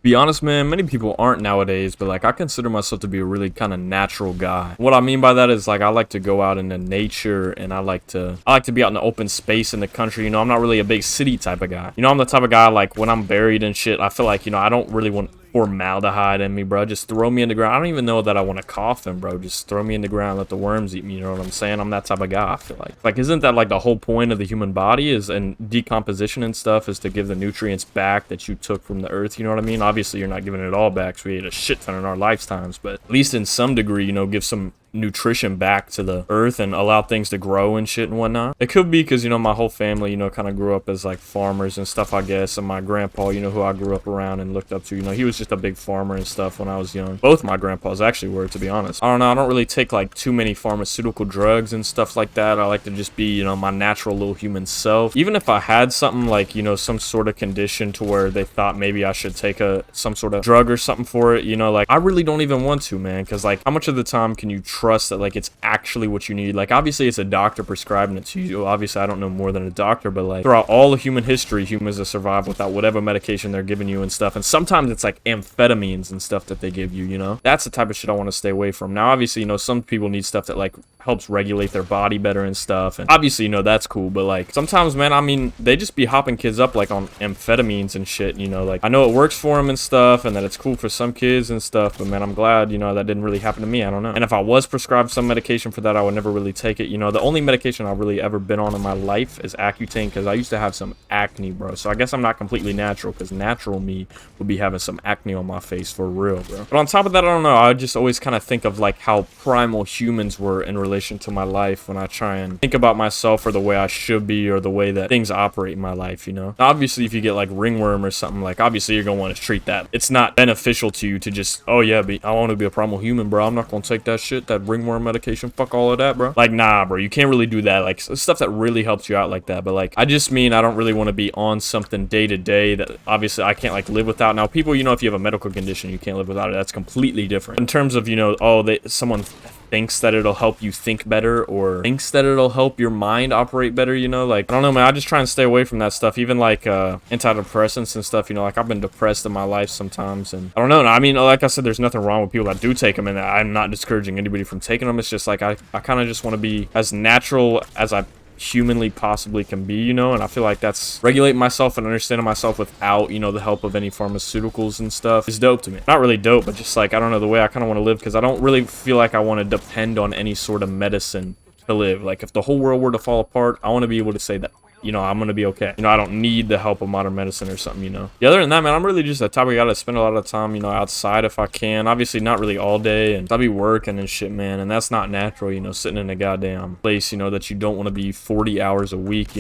Be honest, man, many people aren't nowadays, but like I consider myself to be a really kind of natural guy. What I mean by that is like I like to go out into nature and I like to be out in the open space in the country. I'm not really a big city type of guy. I'm the type of guy like when I'm buried and shit, I feel like, I don't really want formaldehyde in me, bro. Just throw me in the ground. I don't even know that I want a coffin, bro. Just throw me in the ground, let the worms eat me. You know what I'm saying? I'm that type of guy. I feel like isn't that like the whole point of the human body is and decomposition and stuff is to give the nutrients back that you took from the earth? You know what I mean? Obviously, you're not giving it all back, so we ate a shit ton in our lifetimes, but at least in some degree, give some nutrition back to the earth and allow things to grow and shit and whatnot. It could be because my whole family kind of grew up as like farmers and stuff, I guess, and my grandpa, who I grew up around and looked up to, he was just a big farmer and stuff when I was young. Both my grandpas actually were, to be honest. I don't know, I don't really take like too many pharmaceutical drugs and stuff like that. I like to just be my natural little human self. Even if I had something like some sort of condition to where they thought maybe I should take some sort of drug or something for it, like I really don't even want to, man, because like how much of the time can you trust that like it's actually what you need? Like obviously it's a doctor prescribing it to you. Obviously I don't know more than a doctor, but like throughout all of human history, humans have survived without whatever medication they're giving you and stuff. And sometimes it's like amphetamines and stuff that they give you, that's the type of shit I want to stay away from. Now obviously some people need stuff that like helps regulate their body better and stuff, and obviously that's cool, but like sometimes, man, I mean they just be hopping kids up like on amphetamines and shit. Like I know it works for them and stuff and that it's cool for some kids and stuff, but man, I'm glad that didn't really happen to me. I don't know. And if I was prescribed some medication for that, I would never really take it. The only medication I've really ever been on in my life is Accutane, because I used to have some acne, bro. So I guess I'm not completely natural, because natural me would be having some acne on my face for real, bro. But on top of that, I don't know, I just always kind of think of like how primal humans were in relation to my life when I try and think about myself or the way I should be or the way that things operate in my life. Now, obviously if you get like ringworm or something, like obviously you're gonna want to treat that. It's not beneficial to you to just, oh yeah, I want to be a primal human, bro, I'm not gonna take that shit, that ringworm medication, fuck all of that, bro. Like nah, bro, you can't really do that. Like stuff that really helps you out like that. But like I just mean I don't really want to be on something day to day that obviously I can't like live without. Now people, if you have a medical condition you can't live without it, that's completely different. In terms of someone thinks that it'll help you think better or thinks that it'll help your mind operate better, like I don't know, man, I just try and stay away from that stuff. Even like antidepressants and stuff, like I've been depressed in my life sometimes, and I don't know. I mean, like I said, there's nothing wrong with people that do take them, and I'm not discouraging anybody from taking them. It's just like I kind of just want to be as natural as I humanly possibly can be, and I feel like that's regulating myself and understanding myself without the help of any pharmaceuticals and stuff is dope to me. Not really dope, but just like I don't know, the way I kind of want to live, because I don't really feel like I want to depend on any sort of medicine to live. Like if the whole world were to fall apart, I want to be able to say that I'm gonna be okay. I don't need the help of modern medicine or something, Yeah, other than that, man, I'm really just the type of guy to spend a lot of time, outside if I can. Obviously not really all day, and I'll be working and shit, man, and that's not natural, sitting in a goddamn place, that you don't want to be 40 hours a week,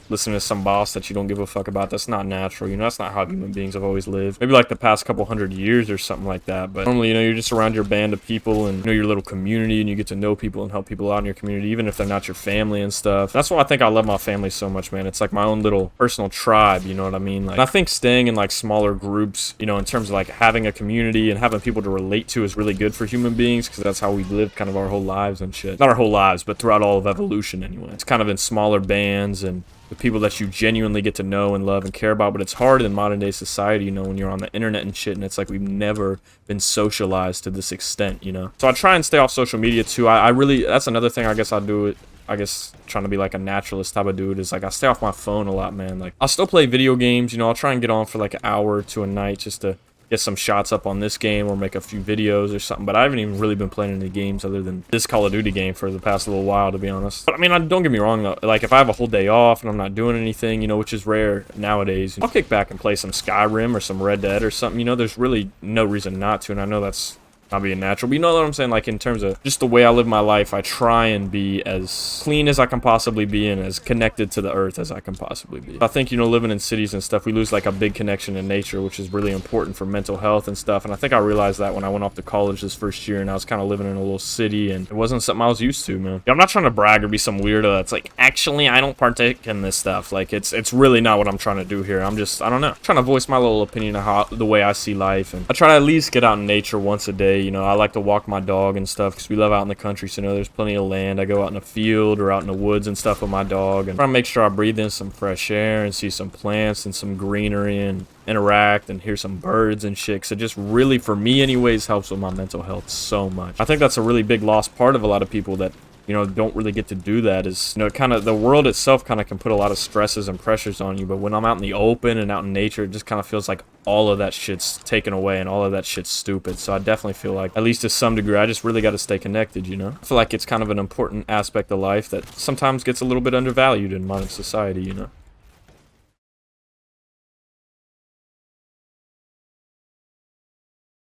listening to some boss that you don't give a fuck about. That's not natural, that's not how human beings have always lived. Maybe like the past couple hundred years or something like that, but normally, you're just around your band of people and your little community, and you get to know people and help people out in your community, even if they're not your family and stuff. That's why I think I love my family so much, man. It's like my own little personal tribe, you know what I mean? Like, and I think staying in like smaller groups, in terms of like having a community and having people to relate to is really good for human beings, because that's how we've lived kind of our whole lives and shit. Not our whole lives, but throughout all of evolution anyway. It's kind of in smaller bands and the people that you genuinely get to know and love and care about. But it's hard in modern day society, when you're on the internet and shit, and it's like we've never been socialized to this extent, So I try and stay off social media too. I really, that's another thing I guess I do it. I guess trying to be like a naturalist type of dude is like I stay off my phone a lot, man. Like I'll still play video games, I'll try and get on for like an hour to a night just to get some shots up on this game or make a few videos or something. But I haven't even really been playing any games other than this Call of Duty game for the past little while, to be honest. But I mean, don't get me wrong though, like if I have a whole day off and I'm not doing anything, which is rare nowadays, I'll kick back and play some Skyrim or some Red Dead or something. There's really no reason not to, and I know that's not being natural, but you know what I'm saying? Like in terms of just the way I live my life, I try and be as clean as I can possibly be and as connected to the earth as I can possibly be. I think, living in cities and stuff, we lose like a big connection in nature, which is really important for mental health and stuff. And I think I realized that when I went off to college this first year and I was kind of living in a little city, and it wasn't something I was used to, man. I'm not trying to brag or be some weirdo that's like, actually, I don't partake in this stuff. Like it's really not what I'm trying to do here. I don't know, trying to voice my little opinion of the way I see life. And I try to at least get out in nature once a day, day. You know, I like to walk my dog and stuff because we live out in the country, so you know there's plenty of land. I go out in the field or out in the woods and stuff with my dog, and try to make sure I breathe in some fresh air and see some plants and some greenery and interact and hear some birds and shit. So it just really, for me anyways, helps with my mental health so much. I think that's a really big lost part of a lot of people that, you know, don't really get to do that. Is, you know, kind of the world itself kind of can put a lot of stresses and pressures on you, but when I'm out in the open and out in nature, it just kind of feels like all of that shit's taken away and all of that shit's stupid. So I definitely feel like, at least to some degree, I just really got to stay connected, you know? I feel like it's kind of an important aspect of life that sometimes gets a little bit undervalued in modern society, you know?